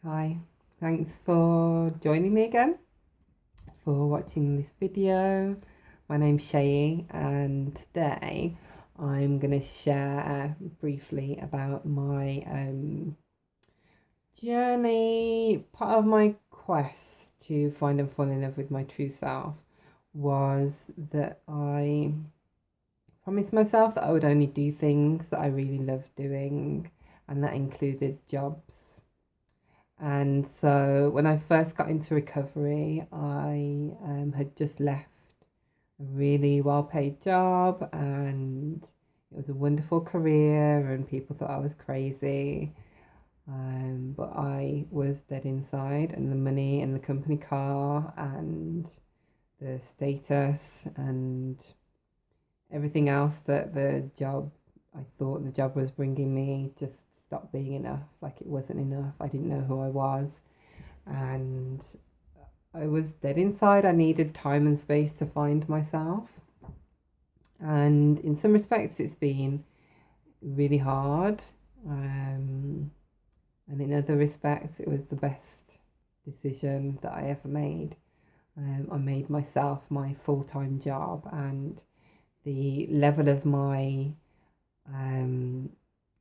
Hi, thanks for joining me again for watching this video. My name's Shay, and today I'm going to share briefly about my journey. Part of my quest to find and fall in love with my true self was that I promised myself that I would only do things that I really loved doing, and that included jobs. And so when I first got into recovery, I had just left a really well paid job, and it was a wonderful career, and people thought I was crazy. But I was dead inside, and the money and the company car and the status and everything else that I thought the job was bringing me just stopped being enough. Like, it wasn't enough. I didn't know who I was, and I was dead inside. I needed time and space to find myself. And in some respects, it's been really hard. And in other respects, it was the best decision that I ever made. I made myself my full time job, and the level of my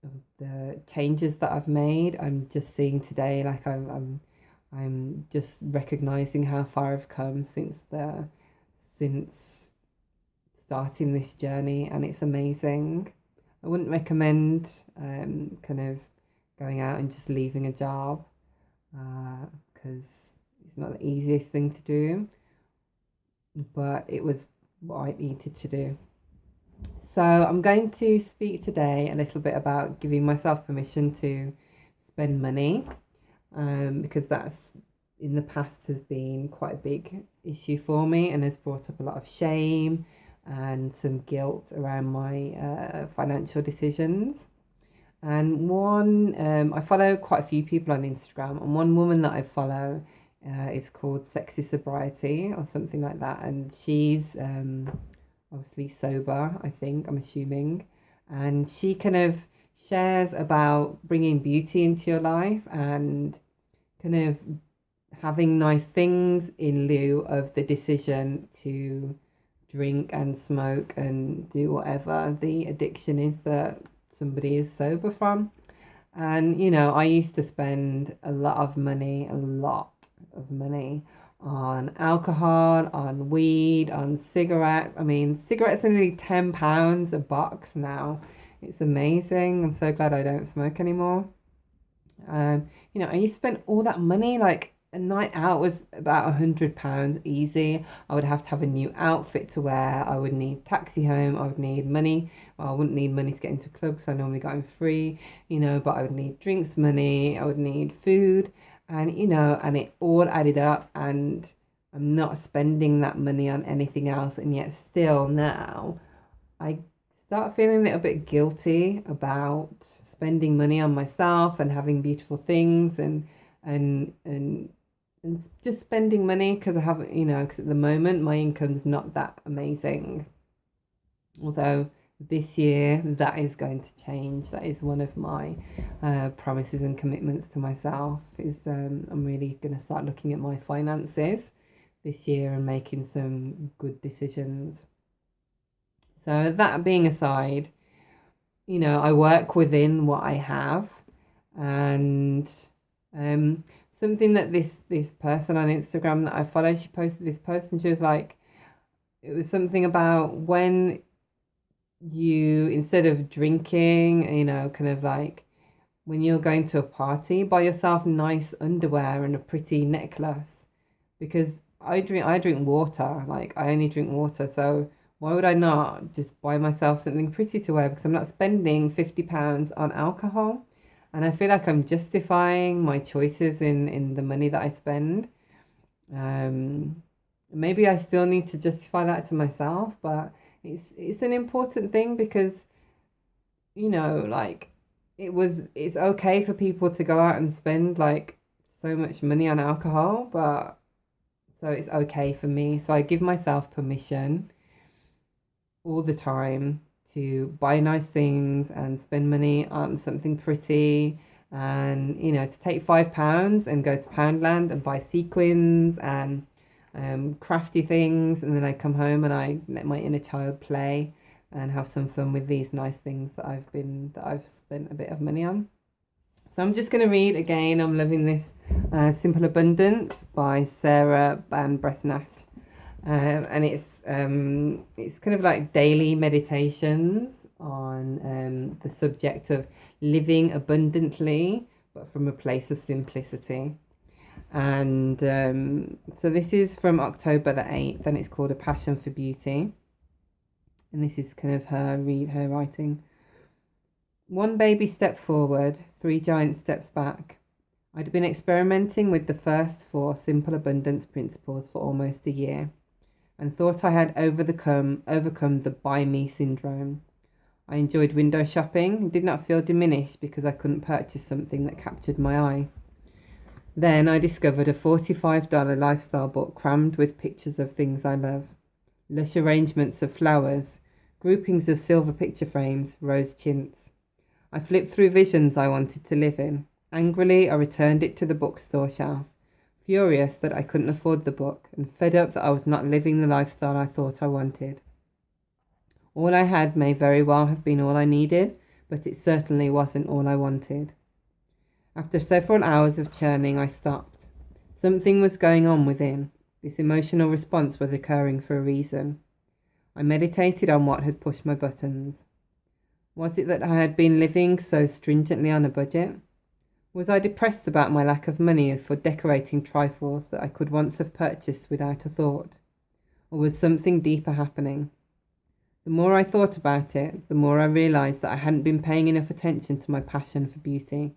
of the changes that I've made, I'm just seeing today. Like, I'm just recognizing how far I've come since starting this journey, and it's amazing. I wouldn't recommend kind of going out and just leaving a job because it's not the easiest thing to do, but it was what I needed to do. So I'm going to speak today a little bit about giving myself permission to spend money, because that's in the past has been quite a big issue for me and has brought up a lot of shame and some guilt around my financial decisions. And I follow quite a few people on Instagram, and one woman that I follow is called Sexy Sobriety or something like that, and she's obviously sober, I'm assuming, and she kind of shares about bringing beauty into your life and kind of having nice things in lieu of the decision to drink and smoke and do whatever the addiction is that somebody is sober from. And I used to spend a lot of money on alcohol, on weed, on cigarettes. I mean, cigarettes are nearly £10 a box now. It's amazing. I'm so glad I don't smoke anymore. I used to spend all that money. Like, a night out was about £100 easy. I would have to have a new outfit to wear. I would need taxi home. I would need money. Well, I wouldn't need money to get into clubs, so I normally got in free. But I would need drinks money. I would need food, and it all added up. And I'm not spending that money on anything else, and yet still now I start feeling a little bit guilty about spending money on myself and having beautiful things and and and just spending money because I haven't, because at the moment my income's not that amazing. Although this year that is going to change. That is one of my promises and commitments to myself. Is I'm really going to start looking at my finances this year and making some good decisions. So that being aside, I work within what I have, and something that this person on Instagram that I follow, she posted this post, and she was like, it was something about when you, instead of drinking, kind of like when you're going to a party, buy yourself nice underwear and a pretty necklace, because I drink water. Like, I only drink water, so why would I not just buy myself something pretty to wear? Because I'm not spending £50 on alcohol. And I feel like I'm justifying my choices in the money that I spend. Maybe I still need to justify that to myself, but it's an important thing because, like, it's okay for people to go out and spend like so much money on alcohol, but so it's okay for me. So I give myself permission all the time to buy nice things and spend money on something pretty and to take £5 and go to Poundland and buy sequins and crafty things, and then I come home and I let my inner child play and have some fun with these nice things that I've spent a bit of money on. So I'm just going to read again. I'm loving this Simple Abundance by Sarah Ban Breathnach, and it's kind of like daily meditations on the subject of living abundantly, but from a place of simplicity. And so this is from October the 8th, and it's called A Passion for Beauty. And this is kind of her writing. One baby step forward, 3 giant steps back. I'd been experimenting with the first 4 simple abundance principles for almost a year, and thought I had overcome the buy me syndrome. I enjoyed window shopping and did not feel diminished because I couldn't purchase something that captured my eye. Then I discovered a $45 lifestyle book crammed with pictures of things I love. Lush arrangements of flowers, groupings of silver picture frames, rose chintz. I flipped through visions I wanted to live in. Angrily, I returned it to the bookstore shelf, furious that I couldn't afford the book, and fed up that I was not living the lifestyle I thought I wanted. All I had may very well have been all I needed, but it certainly wasn't all I wanted. After several hours of churning, I stopped. Something was going on within. This emotional response was occurring for a reason. I meditated on what had pushed my buttons. Was it that I had been living so stringently on a budget? Was I depressed about my lack of money for decorating trifles that I could once have purchased without a thought? Or was something deeper happening? The more I thought about it, the more I realised that I hadn't been paying enough attention to my passion for beauty.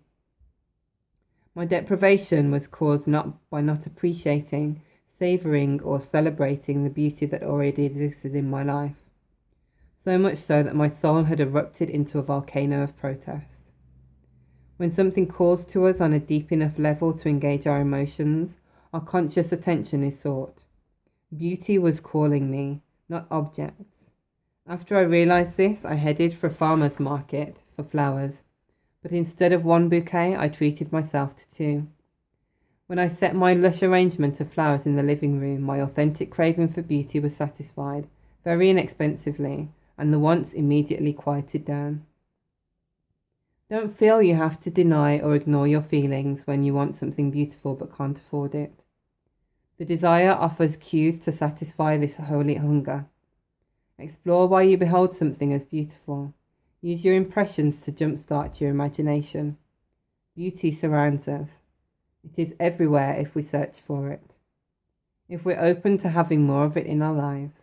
My deprivation was caused not by not appreciating, savouring, or celebrating the beauty that already existed in my life. So much so that my soul had erupted into a volcano of protest. When something calls to us on a deep enough level to engage our emotions, our conscious attention is sought. Beauty was calling me, not objects. After I realised this, I headed for a farmer's market for flowers, but instead of 1 bouquet, I treated myself to 2. When I set my lush arrangement of flowers in the living room, my authentic craving for beauty was satisfied, very inexpensively, and the wants immediately quieted down. Don't feel you have to deny or ignore your feelings when you want something beautiful but can't afford it. The desire offers cues to satisfy this holy hunger. Explore why you behold something as beautiful. Use your impressions to jumpstart your imagination. Beauty surrounds us. It is everywhere if we search for it, if we're open to having more of it in our lives.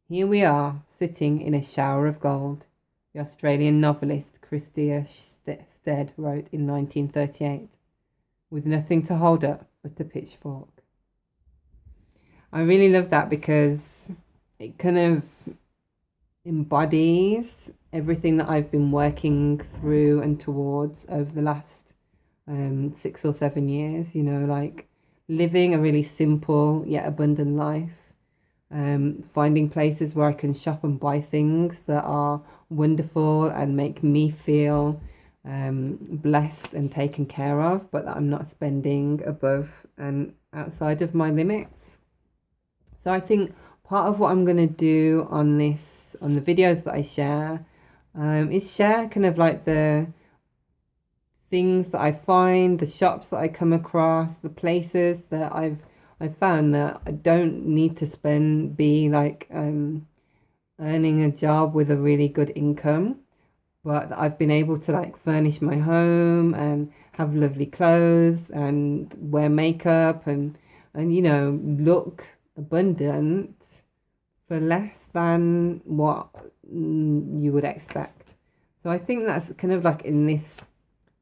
Here we are, sitting in a shower of gold, the Australian novelist Christia Stead wrote in 1938, with nothing to hold up but a pitchfork. I really love that because it kind of embodies everything that I've been working through and towards over the last 6 or 7 years, like living a really simple yet abundant life, finding places where I can shop and buy things that are wonderful and make me feel blessed and taken care of, but that I'm not spending above and outside of my limits. So I think part of what I'm going to do on the videos that I share, is share kind of like the things that I find, the shops that I come across, the places that I've found that I don't need to be like earning a job with a really good income, but I've been able to like furnish my home and have lovely clothes and wear makeup and look abundant for less than what you would expect. So I think that's kind of like in this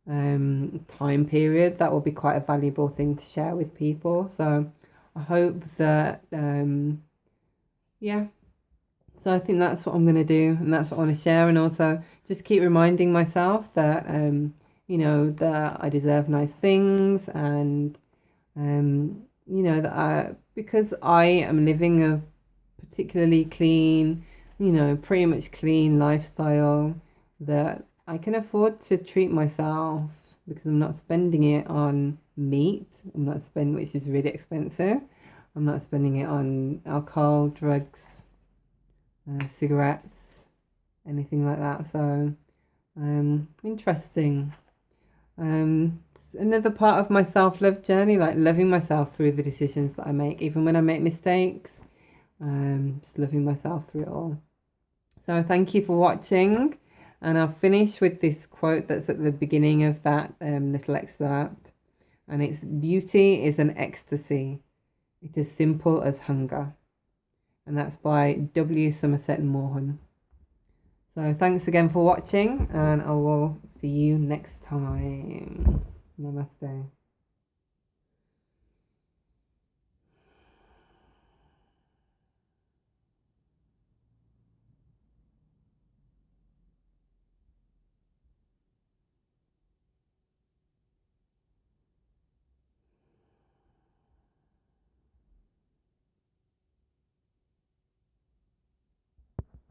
time period that will be quite a valuable thing to share with people. So I hope that so I think that's what I'm going to do, and that's what I want to share, and also just keep reminding myself that that I deserve nice things, and that because I am living a particularly clean, pretty much clean lifestyle, that I can afford to treat myself because I'm not spending it on meat. I'm not spending, which is really expensive. I'm not spending it on alcohol, drugs, cigarettes, anything like that. So, interesting. It's another part of my self-love journey, like loving myself through the decisions that I make, even when I make mistakes. Just loving myself through it all. So thank you for watching, and I'll finish with this quote that's at the beginning of that little excerpt, and it's beauty is an ecstasy. It is simple as hunger. And that's by W. Somerset Maugham. So thanks again for watching, and I will see you next time. Namaste.